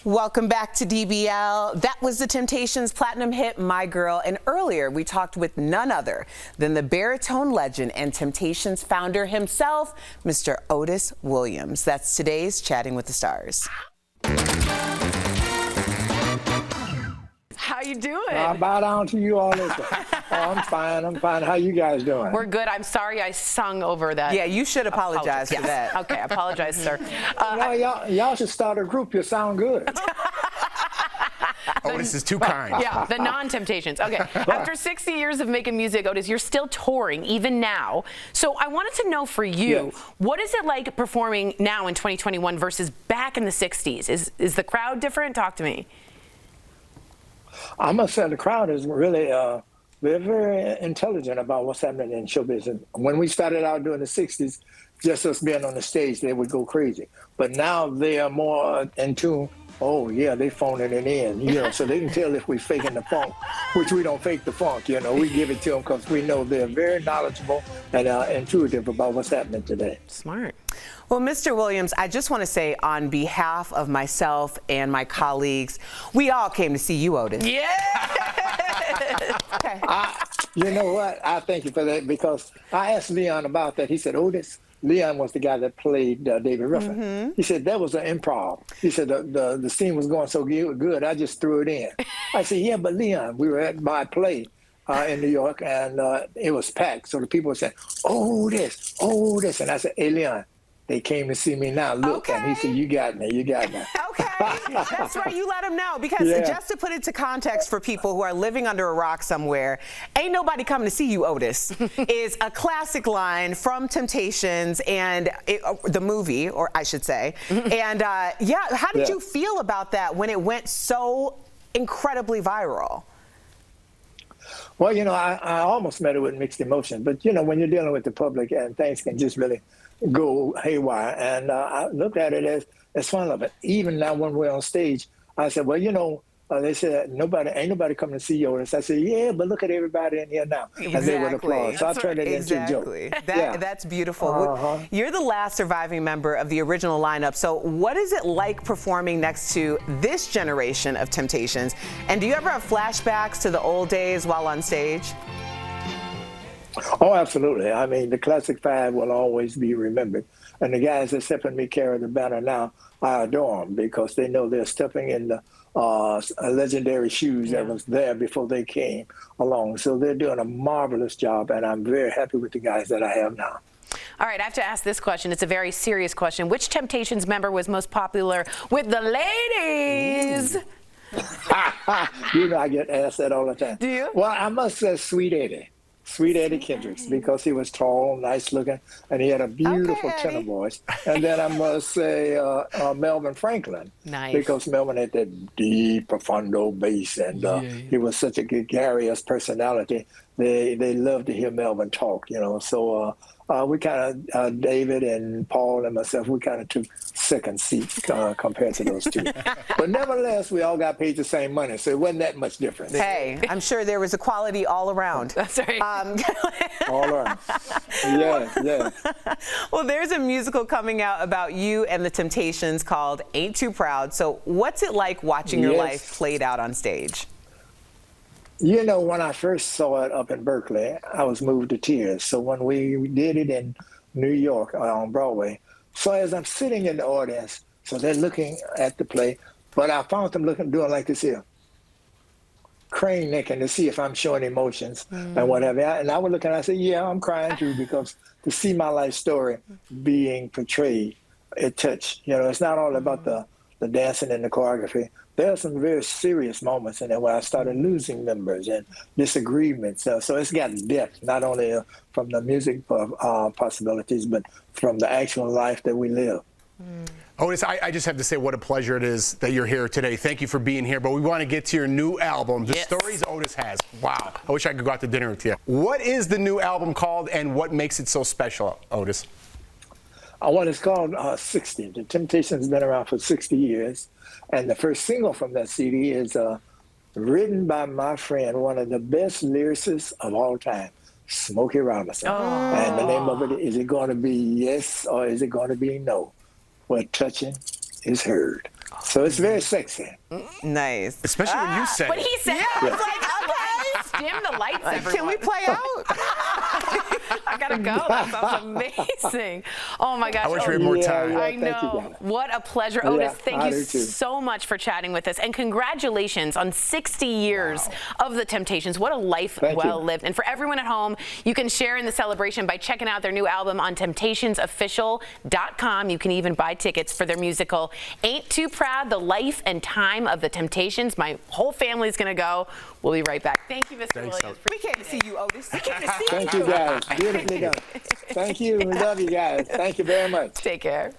Welcome back to DBL. That was the Temptations' platinum hit, My Girl. And earlier, we talked with none other than the baritone legend and Temptations founder himself, Mr. Otis Williams. That's today's Chatting with the Stars. How you doing? I bow down to you all this. I'm fine. How you guys doing? We're good. I'm sorry I sung over that. Yeah, you should apologize for that. Okay, I apologize, sir. Y'all should start a group. You sound good. Otis is too kind. Yeah, the non-Temptations. Okay, after 60 years of making music, Otis, you're still touring, even now. So I wanted to know for you, Yes. what is it like performing now in 2021 versus back in the 60s? Is the crowd different? Talk to me. I must say the crowd is really they're very intelligent about what's happening in show business. When we started out during the 60s, just us being on the stage, they would go crazy. But now they are more in tune. Oh, yeah, they phoning it in, so they can tell if we're faking the funk, which we don't fake the funk, We give it to them because we know they're very knowledgeable and intuitive about what's happening today. Smart. Well, Mr. Williams, I just want to say on behalf of myself and my colleagues, we all came to see you, Otis. Yeah! Okay. You know what? I thank you for that because I asked Leon about that. He said, Otis, Leon was the guy that played David Ruffin. Mm-hmm. He said, that was an improv. He said, the scene was going so good, I just threw it in. I said, yeah, but Leon, we were at my play in New York, and it was packed. So the people said, Otis. And I said, hey, Leon, they came to see me now. Look, and he said, you got me. Okay, that's right. You let them know because just to put it to context for people who are living under a rock somewhere, ain't nobody coming to see you, Otis, is a classic line from Temptations and the movie, or I should say. And how did you feel about that when it went so incredibly viral? Well, I almost met it with mixed emotion, but when you're dealing with the public and things can just really go haywire, and I looked at it as fun of it. Even now when we're on stage, I said, well, they said ain't nobody coming to see you. And I said, yeah, but look at everybody in here now. Exactly. And they would applaud. So I turned it into a joke. That's beautiful. You're the last surviving member of the original lineup. So what is it like performing next to this generation of Temptations? And do you ever have flashbacks to the old days while on stage? Oh, absolutely. I mean, the Classic Five will always be remembered. And the guys that's helping me carry the banner now, I adore them because they know they're stepping in the legendary shoes that was there before they came along. So they're doing a marvelous job, and I'm very happy with the guys that I have now. All right, I have to ask this question. It's a very serious question. Which Temptations member was most popular with the ladies? I get asked that all the time. Do you? Well, I must say Sweet Eddie Kendricks, because he was tall, nice looking, and he had a beautiful tenor voice. And then I must say Melvin Franklin, because Melvin had that deep, profundo bass, and he was such a gregarious personality. They loved to hear Melvin talk, So we kind of, David and Paul and myself, we kind of took second seats compared to those two. But nevertheless, we all got paid the same money, so it wasn't that much difference. Hey, I'm sure there was equality all around. That's right. All around. Yeah. Well, there's a musical coming out about you and the Temptations called Ain't Too Proud. So what's it like watching your life played out on stage? When I first saw it up in Berkeley, I was moved to tears. So when we did it in New York on Broadway, so as I'm sitting in the audience, so they're looking at the play, but I found them doing like this here, crane necking to see if I'm showing emotions and whatever. And I would look and I said, yeah, I'm crying too, because to see my life story being portrayed, it touched. It's not all about the dancing and the choreography. There are some very serious moments in there where I started losing members and disagreements. So it's got depth, not only from the music possibilities, but from the actual life that we live. Otis, I just have to say what a pleasure it is that you're here today. Thank you for being here. But we want to get to your new album, The Stories Otis Has. Wow. I wish I could go out to dinner with you. What is the new album called, and what makes it so special, Otis? One is called 60. The Temptations has been around for 60 years. And the first single from that CD is written by my friend, one of the best lyricists of all time, Smokey Robinson. And the name of it, is it going to be yes or is it going to be no? Where touching is heard. So it's very sexy. Nice. Especially when you said But it. he said, I was like, okay. dim the lights, everyone. Can we play out? I gotta go. That sounds amazing. Oh my gosh. I wish we had more time. I thank know. you, guys. What a pleasure. Yeah, Otis, thank I you do too. so much for chatting with us. And congratulations on 60 years of the Temptations. What a life Thank well you. lived. And for everyone at home, you can share in the celebration by checking out their new album on temptationsofficial.com. You can even buy tickets for their musical Ain't Too Proud, The Life and Time of the Temptations. My whole family's going to go. We'll be right back. Thank you, Mr. Thanks, Williams. We came to see you, Otis. We came to see Thank you, guys. Beautifully done. Thank you. We love you guys. Thank you very much. Take care.